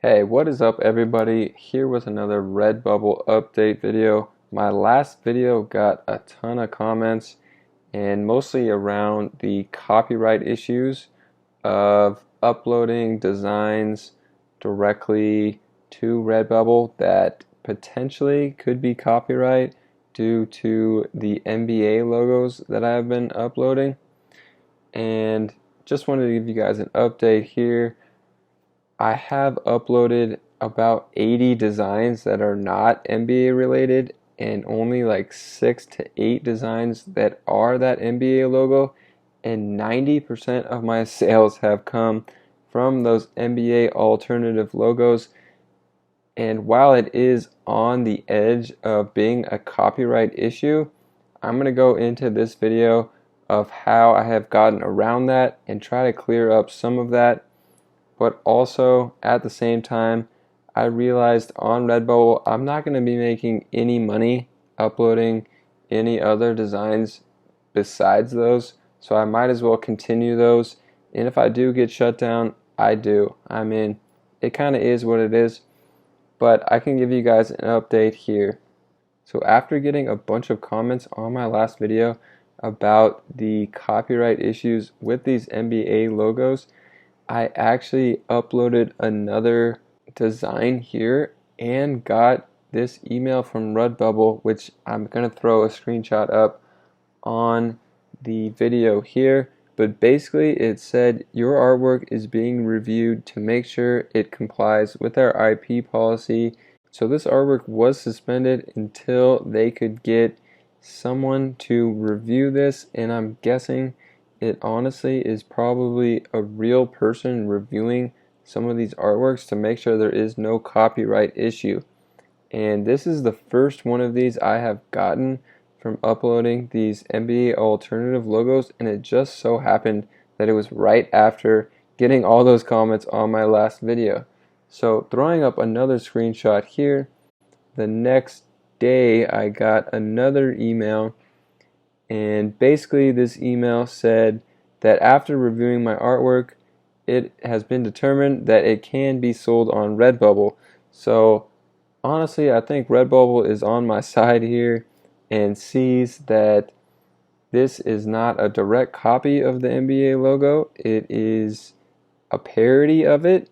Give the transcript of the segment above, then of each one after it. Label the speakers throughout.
Speaker 1: Hey, what is up everybody? Here with another Redbubble update video. My last video got a ton of comments and mostly around the copyright issues of uploading designs directly to Redbubble that potentially could be copyright due to the NBA logos that I've been uploading. And just wanted to give you guys an update here. I have uploaded about 80 designs that are not NBA related and only like 6 to 8 designs that are that NBA logo, and 90% of my sales have come from those NBA alternative logos. And while it is on the edge of being a copyright issue, I'm going to go into this video of how I have gotten around that and try to clear up some of that. But also at the same time, I realized on Redbubble I'm not going to be making any money uploading any other designs besides those, so I might as well continue those. And if I do get shut down, I do. I mean, it kind of is what it is, but I can give you guys an update here. So after getting a bunch of comments on my last video about the copyright issues with these NBA logos, I actually uploaded another design here and got this email from Redbubble, which I'm going to throw a screenshot up on the video here. But basically it said your artwork is being reviewed to make sure it complies with our IP policy. So this artwork was suspended until they could get someone to review this, and I'm guessing it honestly is probably a real person reviewing some of these artworks to make sure there is no copyright issue. And this is the first one of these I have gotten from uploading these NBA alternative logos, and it just so happened that it was right after getting all those comments on my last video. So throwing up another screenshot here, the next day I got another email, and basically this email said that after reviewing my artwork, it has been determined that it can be sold on Redbubble. So honestly, I think Redbubble is on my side here and sees that this is not a direct copy of the NBA logo. It is a parody of it,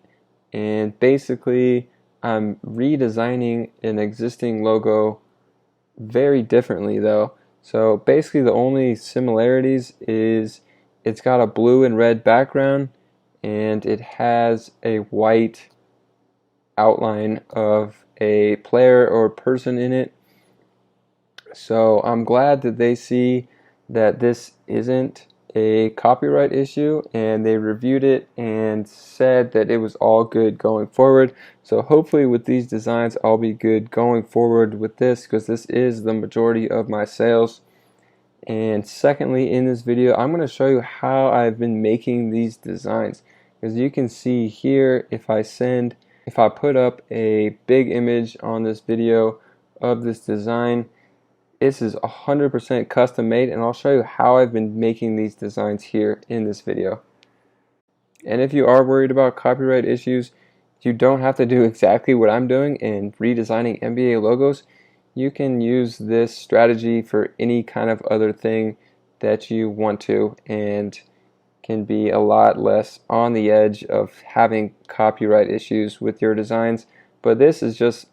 Speaker 1: and basically I'm redesigning an existing logo very differently though. So basically the only similarities is it's got a blue and red background and it has a white outline of a player or person in it. So I'm glad that they see that this isn't a copyright issue, and they reviewed it and said that it was all good going forward. So hopefully with these designs I'll be good going forward with this, because this is the majority of my sales. And secondly, in this video I'm going to show you how I've been making these designs. As you can see here, if I put up a big image on this video of this design, this is 100% custom made, and I'll show you how I've been making these designs here in this video. And if you are worried about copyright issues, you don't have to do exactly what I'm doing in redesigning NBA logos. You can use this strategy for any kind of other thing that you want to, and can be a lot less on the edge of having copyright issues with your designs. But this is just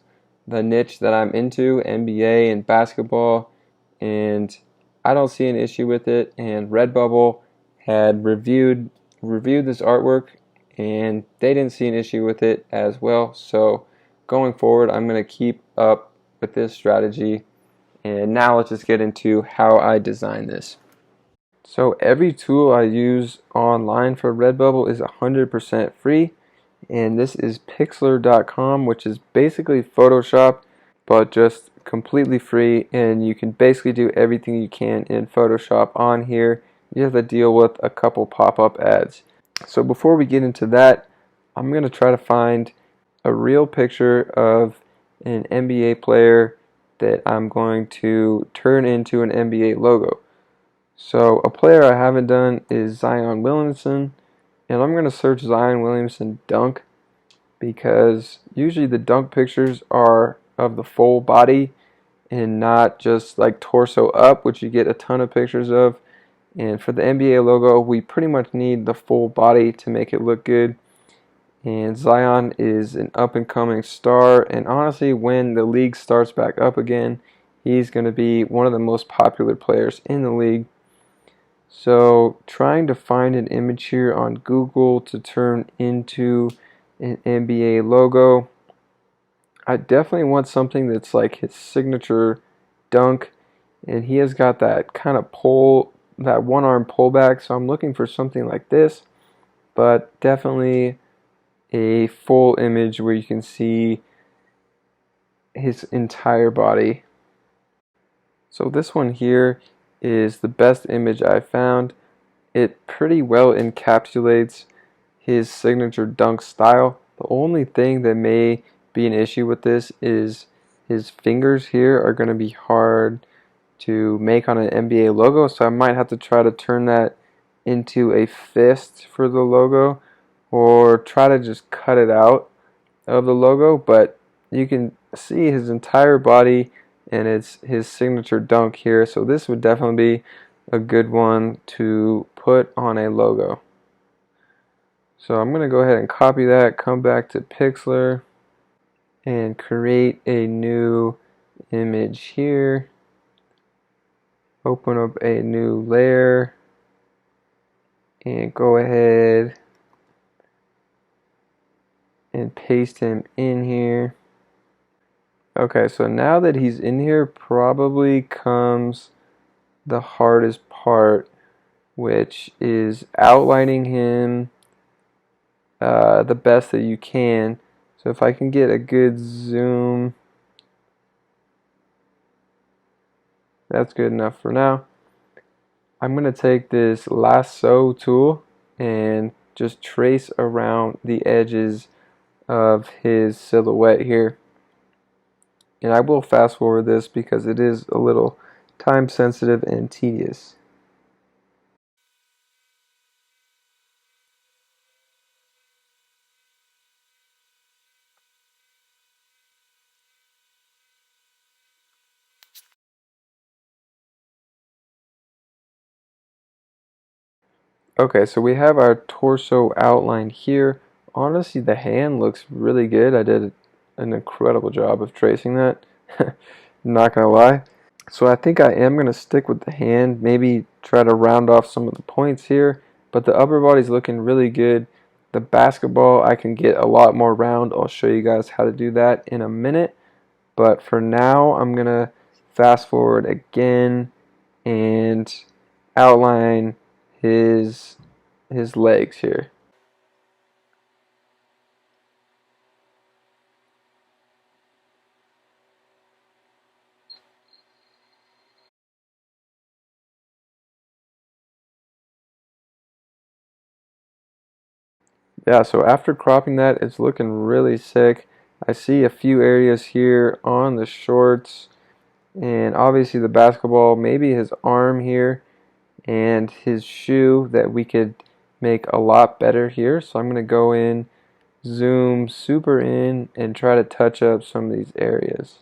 Speaker 1: the niche that I'm into, NBA and basketball, and I don't see an issue with it. And Redbubble had reviewed this artwork and they didn't see an issue with it as well. So going forward I'm going to keep up with this strategy. And now let's just get into how I design this. So every tool I use online for Redbubble is 100% free, and this is pixlr.com, which is basically Photoshop but just completely free, and you can basically do everything you can in Photoshop on here. You have to deal with a couple pop-up ads. So before we get into that, I'm going to try to find a real picture of an NBA player that I'm going to turn into an NBA logo. So a player I haven't done is Zion Williamson, and I'm going to search Zion Williamson dunk, because usually the dunk pictures are of the full body and not just like torso up, which you get a ton of pictures of. And for the NBA logo, we pretty much need the full body to make it look good. And Zion is an up-and-coming star, and honestly, when the league starts back up again, he's going to be one of the most popular players in the league. So trying to find an image here on Google to turn into an NBA logo. I definitely want something that's like his signature dunk, and he has got that kind of pull, that one arm pullback, so I'm looking for something like this, but definitely a full image where you can see his entire body. So this one here is the best image I found. It pretty well encapsulates his signature dunk style. The only thing that may be an issue with this is his fingers here are going to be hard to make on an NBA logo, so I might have to try to turn that into a fist for the logo, or try to just cut it out of the logo. But you can see his entire body, and it's his signature dunk here, so this would definitely be a good one to put on a logo. So I'm going to go ahead and copy that, come back to Pixlr, and create a new image here. Open up a new layer, and go ahead and paste him in here. Okay, so now that he's in here, probably comes the hardest part, which is outlining him the best that you can. So if I can get a good zoom, that's good enough for now. I'm going to take this lasso tool and just trace around the edges of his silhouette here. And I will fast forward this because it is a little time sensitive and tedious. Okay, so we have our torso outline here. Honestly, the hand looks really good. I did an incredible job of tracing that. Not gonna lie. So I think I am gonna stick with the hand, maybe try to round off some of the points here, but the upper body's looking really good. The basketball, I can get a lot more round. I'll show you guys how to do that in a minute. But for now, I'm gonna fast forward again and outline his legs here. Yeah, so after cropping that, it's looking really sick. I see a few areas here on the shorts, and obviously the basketball, maybe his arm here, and his shoe that we could make a lot better here. So I'm going to go in, zoom super in, and try to touch up some of these areas.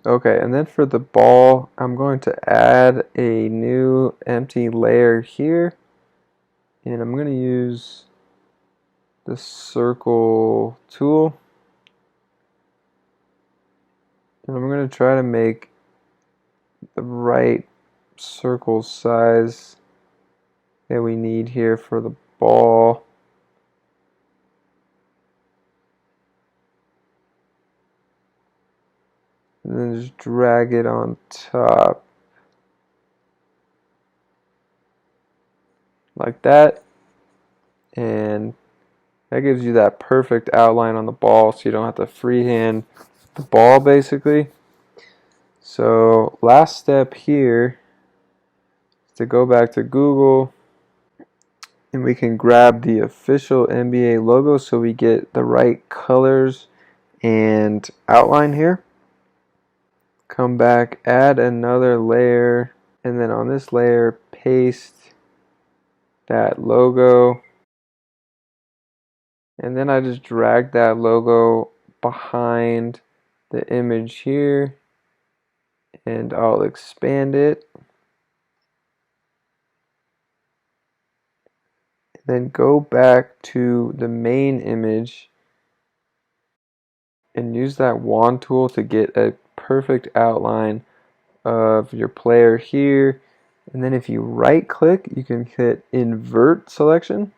Speaker 1: Okay, and then for the ball, I'm going to add a new empty layer here, and I'm going to use the circle tool, and I'm going to try to make the right circle size that we need here for the ball. And then just drag it on top like that, and that gives you that perfect outline on the ball so you don't have to freehand the ball basically. So last step here is to go back to Google and we can grab the official NBA logo so we get the right colors and outline here. Come back, add another layer, and then on this layer paste that logo, and then I just drag that logo behind the image here, and I'll expand it, then go back to the main image and use that wand tool to get a perfect outline of your player here. And then if you right click, you can hit invert selection.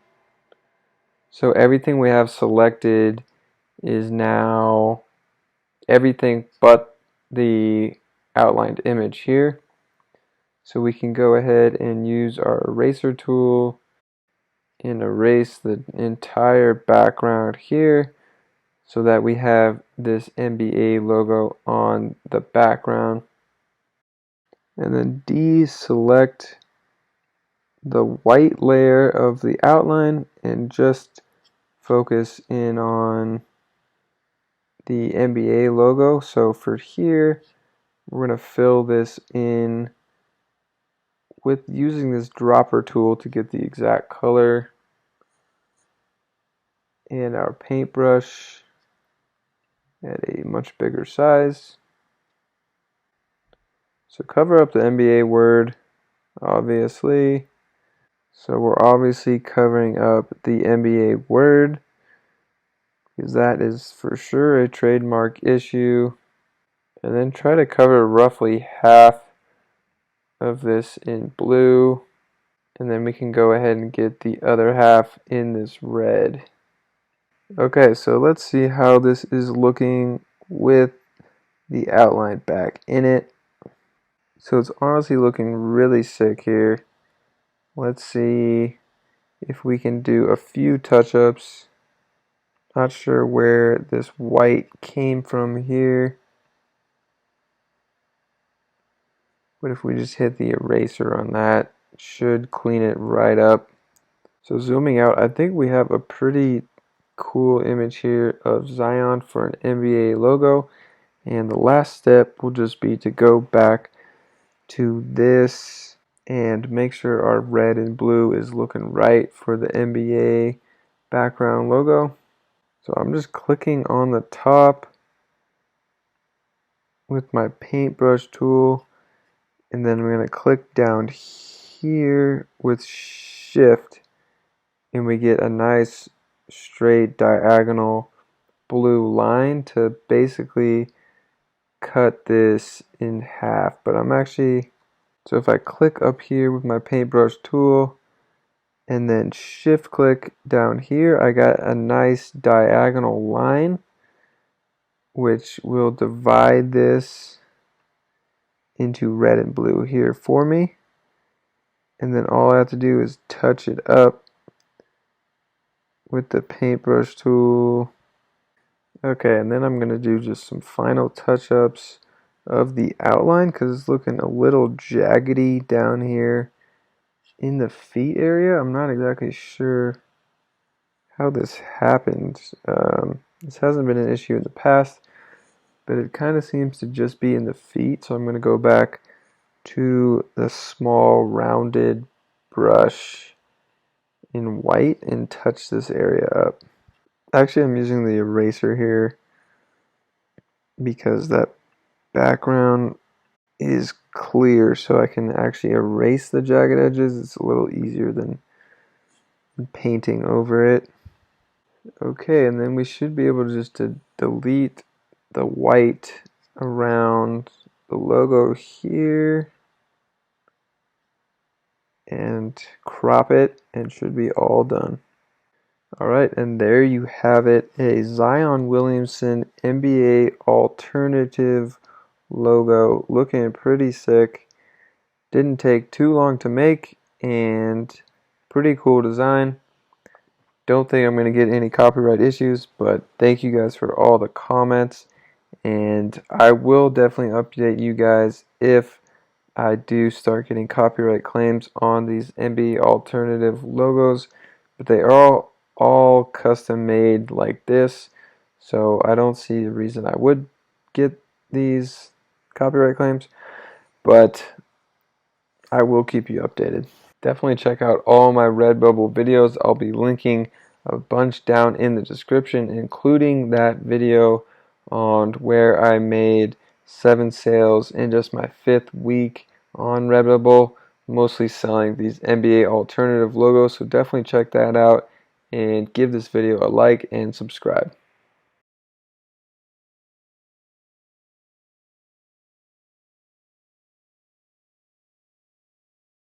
Speaker 1: So everything we have selected is now everything but the outlined image here. So we can go ahead and use our eraser tool and erase the entire background here so that we have this NBA logo on the background. And then deselect the white layer of the outline and just focus in on the NBA logo. So for here, we're going to fill this in with using this dropper tool to get the exact color, and our paintbrush at a much bigger size. So cover up the NBA word, obviously. So we're obviously covering up the NBA word because that is for sure a trademark issue. And then try to cover roughly half of this in blue. And then we can go ahead and get the other half in this red. Okay, so let's see how this is looking with the outline back in it. So it's honestly looking really sick here. Let's see if we can do a few touch-ups. Not sure where this white came from here, but if we just hit the eraser on that, it should clean it right up. So zooming out, I think we have a pretty cool image here of Zion for an NBA logo. And the last step will just be to go back to this and make sure our red and blue is looking right for the NBA background logo. So I'm just clicking on the top with my paintbrush tool, and then I'm going to click down here with shift, and we get a nice straight diagonal blue line to basically cut this in half. But I'm actually, so if I click up here with my paintbrush tool and then shift click down here, I got a nice diagonal line which will divide this into red and blue here for me. And then all I have to do is touch it up with the paintbrush tool. Okay, and then I'm going to do just some final touch-ups of the outline because it's looking a little jaggedy down here in the feet area. I'm not exactly sure how this happened. This hasn't been an issue in the past, but it kind of seems to just be in the feet. So I'm going to go back to the small rounded brush in white and touch this area up. Actually, I'm using the eraser here because that background is clear, so I can actually erase the jagged edges. It's a little easier than painting over it. Okay, and then we should be able to just delete the white around the logo here and crop it, and should be all done. Alright, and there you have it, a Zion Williamson NBA alternative logo, looking pretty sick. Didn't take too long to make, and pretty cool design. Don't think I'm going to get any copyright issues, but thank you guys for all the comments, and I will definitely update you guys if I do start getting copyright claims on these NBA alternative logos, but they are all custom made like this, so I don't see a reason I would get these copyright claims, but I will keep you updated. Definitely check out all my Redbubble videos. I'll be linking a bunch down in the description, including that video on where I made 7 sales in just my 5th week on Redbubble, mostly selling these NBA alternative logos. So definitely check that out and give this video a like and subscribe.